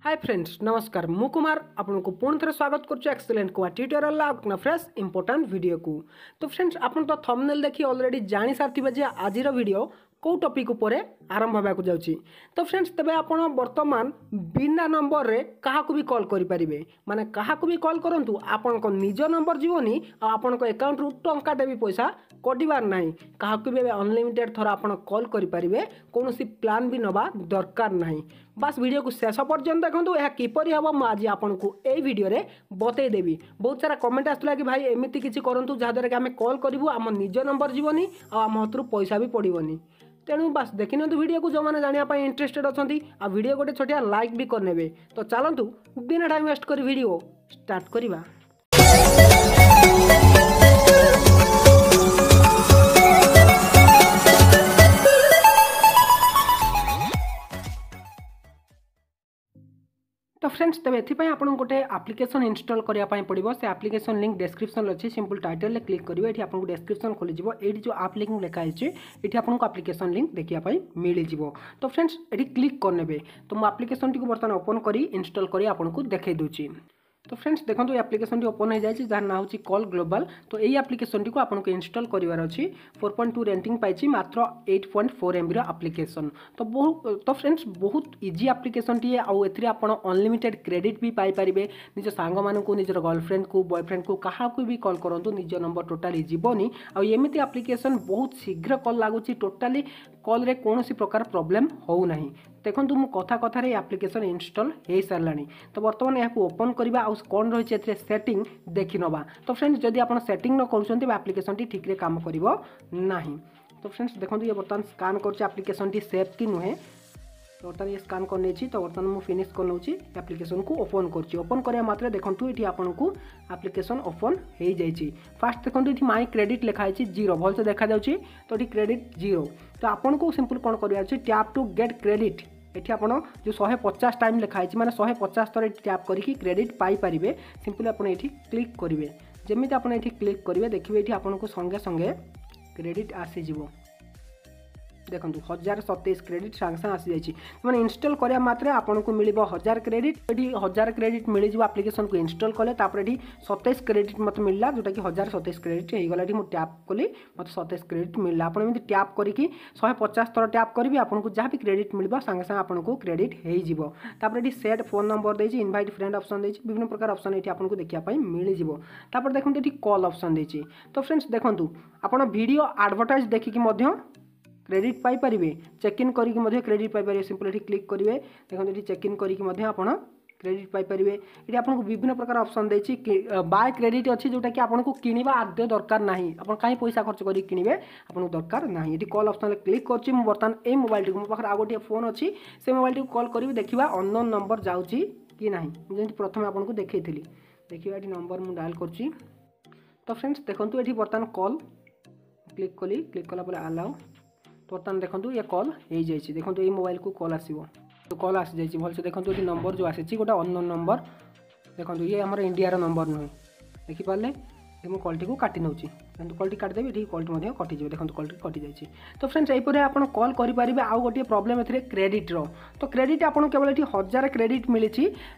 Hi friends नमस्कार मु कुमार आपको पुणी थे स्वागत करुच्चे excellent Kumar tutorial fresh important video को। तो फ्रेंड्स आप तो थंबनेल देखि ऑलरेडी जानी सारी जे आज वीडियो कौ टॉपिक उपर आरंभ होगा जाऊँगी। तो फ्रेंड्स तेज आप बर्तमान बिना नंबर रे क्या भी कॉल करें माने क्या भी कॉल करूँ आपण निज नंबर जीवनी आपण अकाउंट रु टंकाटे भी पैसा कटबार ना क्या भी अनलिमिटेड थर आप कॉल करें कौन प्लान भी नवा दरकार ना। बस वीडियो को शेष पर्यंत देखो यह किपर हम आज आपको यही वीडियो रे बतईदेवी। बहुत सारा कमेंट आसला कि भाई एमती किसी करूँ जहाँद्वारा कि आम कॉल करूँ आम निज नंबर जीवनी आम हाथ पैसा भी पड़ोनी। तेणु बस देखी नियंतु वीडियो को जो मैंने जानापी इंटरेस्टेड अच्छा आ वीडियो गोटे छोटिया लाइक भी करने। तो चलतु बिना टाइम वेस्ट कर वीडियो स्टार्ट करवा। तो फ्रेंड्स तेज एपाई आप गोटे एप्लिकेशन इंस्टॉल करने पड़ो। से एप्लिकेशन लिंक डिस्क्रिप्शन अच्छी सिंपल टाइटल क्लिक करेंगे ये आपको डिस्क्रिप्शन खोल ये जो आप लिंक लिखाई ये आपको एप्लिकेशन लिंक देखापी मिल जाव। तो फ्रेंड्स ये क्लिक करने तो मुझे एप्लिकेशन टी बर्तमान ओपन कर इंस्टॉल कर आपको देखई दूची। तो फ्रेंड्स देखो ये एप्लिकेशन टी ओपन हो जाए जहाँ ना हूँ कॉल ग्लोबल। तो यही एप्लिकेशन टी को आपको इंस्टॉल करार अच्छी 4.2 रेटिंग पाई मात्र 8.4 MB एप्लिकेशन। तो फ्रेंड्स बहुत इजी एप्लिकेशन टी आउे आप अनलिमिटेड क्रेडिट भी पाइपर निज सांग मानू निजर गर्लफ्रेंड को बॉयफ्रेंड को क्या भी कॉल करूँ निज नंबर टोटाली जीवनी आमती एप्लिकेशन बहुत शीघ्र कॉल लगुच टोटाली कॉल रे कौन प्रकार प्रॉब्लम होना। देखो मु कथा कथार एप्लिकेशन इंस्टॉल हो सारा। तो बर्तमान यहाँ ओपन करवा आ कौन रही है सेटिंग देखी नवा। तो फ्रेंड्स जदि आप सेटिंग न कर एप्लिकेशन टी ठीक काम करिवो नाही। तो फ्रेंड्स देखो ये बर्तमान स्कान कर एप्लिकेशन टी सेफ कि नुहे। तो बर्तमान ये स्कान कर नहीं तो बर्तमान मुझे फिनिश कर नौची एप्लिकेशन को ओपन कर ओपन करने मात्र देखो ये आपको एप्लिकेशन ओपन हो जाए। फास्ट देखो ये माई क्रेडिट लिखाई 0 भल से देखा जाऊँगी। तो ये क्रेडिट 0 तो आपको सिंपल कौन कर टैप टू गेट क्रेडिट ये आप जो 150 टाइम लिखाई माने 150 थर टैप करके क्रेडिट पाइपर सिंपली आप क्लिक करेंगे। जमी आप क्लिक करेंगे देखिए ये आपको संगे संगे क्रेडिट आसीज देखो 1027 क्रेडिट सांगे सांगे आसी जाइए। मैंने इंस्टॉल करा मात्रे आपको मिल 1000 क्रेडिट ये 1000 क्रेडिट मिल जाए एप्लिकेशन को इंस्टॉल कले। ये 27 क्रेडिट मत मिलला जोटा कि 1027 क्रेडिट होगा ये टैप कली मत 27 क्रेडिट मिलला। आप टैप करके 150 थर टैप करेंगे आपको जहाँ भी क्रेडिट मिल सांगे सांगे आपको क्रेडिट हो। ये सेट फोन नंबर देती इनभाइट फ्रेंड ऑप्शन देती विभिन्न प्रकार ऑप्शन ये आपको देखापी मिल जाव। देखो ये कॉल ऑप्शन देती। तो फ्रेंड्स देखो आप वीडियो एडवर्टाइज देखिकी क्रेडिट पाइपर चेक इन करके क्रेडिट पाइपर सिंपल ये क्लिक करेंगे। देखो ये चेक इन करके आप क्रेडिट पाइपर ये आपको विभिन्न प्रकार ऑप्शन देती बाय क्रेडिट अच्छी जोटा कि आपको किणवा आद्य दरकार ना आप कहीं पैसा खर्च कर किणवे आपको दरकार ना। ये कॉल ऑप्शन क्लिक कर बर्तमान ये मोबाइल टी मो पाखे आउ गोटे फोन अच्छी से मोबाइल टी कॉल करी देखा अननोन नंबर जाऊँगी कि ना जमी प्रथम आपको देखी देखिए ये नंबर मुझे डायल कर। तो फ्रेंड्स देखो ये बर्तमान कॉल क्लिक कली क्लिक कला अलाउ। तो बर्तमान देखो ये कॉल हो जाए देखो ये मोबाइल को कॉल आसो। तो कॉल आसी जाइए भलसे देखो ये नंबर जो आसी गोटे अननोन नंबर देखो ये आम इंडिया नंबर नुहे देखिपारे मुझे कॉल टी काटी नौ कॉल टी काटिदेवी ये कॉल टी कटिज देखो कॉल टी कटि जाइए। तो फ्रेंड्स यहीपर आप कॉल करेंगे आउ गोटे प्रॉब्लम ए क्रेडिट तो क्रेडिट आपको केवल ये 1000 क्रेडिट मिली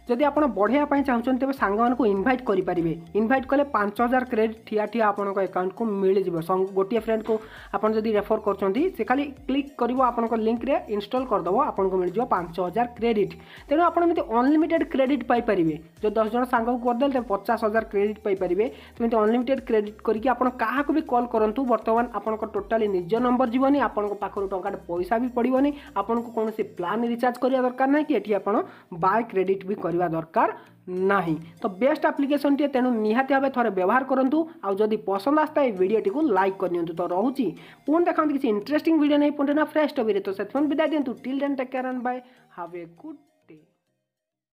जदि आप बढ़ाई चाहते तेज सांग को इनभाइट करेंगे इनभाइट कले 5000 क्रेडिट ठिया ठिया आपको अकाउंट को मिल जाए। गोटे फ्रेंड को आप रेफर कर खाली क्लिक कर आप लिंक रे इंस्टॉल करदेव आपको मिल जाए 5000 क्रेडिट। तेणु आप अनलिमिटेड क्रेडिट पाइपर जो 10 जन सांग को करदे 50,000 क्रेडिट पाइपर तो अनलिमिटेड क्रेडिट करके आप क्या भी कॉल करूँ बर्तमान आपको टोटाली निज नंबर जीवनी आपको पाखर टंका पैसा भी पड़ोनी आपको कौन प्लान रिचार्ज करने दरकार ना कि ये आप बाय क्रेडिट भी करवा दरकार ना। तो बेस्ट एप्लिकेशन टी तेणु निहाती भाव थे व्यवहार करूँ आ जदि पसंद आसता है वीडियो टी को लाइक करनी। तो रोचे पुणी देखा किसी इंटरेस्टिंग वीडियो नहीं पुणे ना फ्रेश टॉपिक तो से विदाय दिंतु till then take care and bye have a good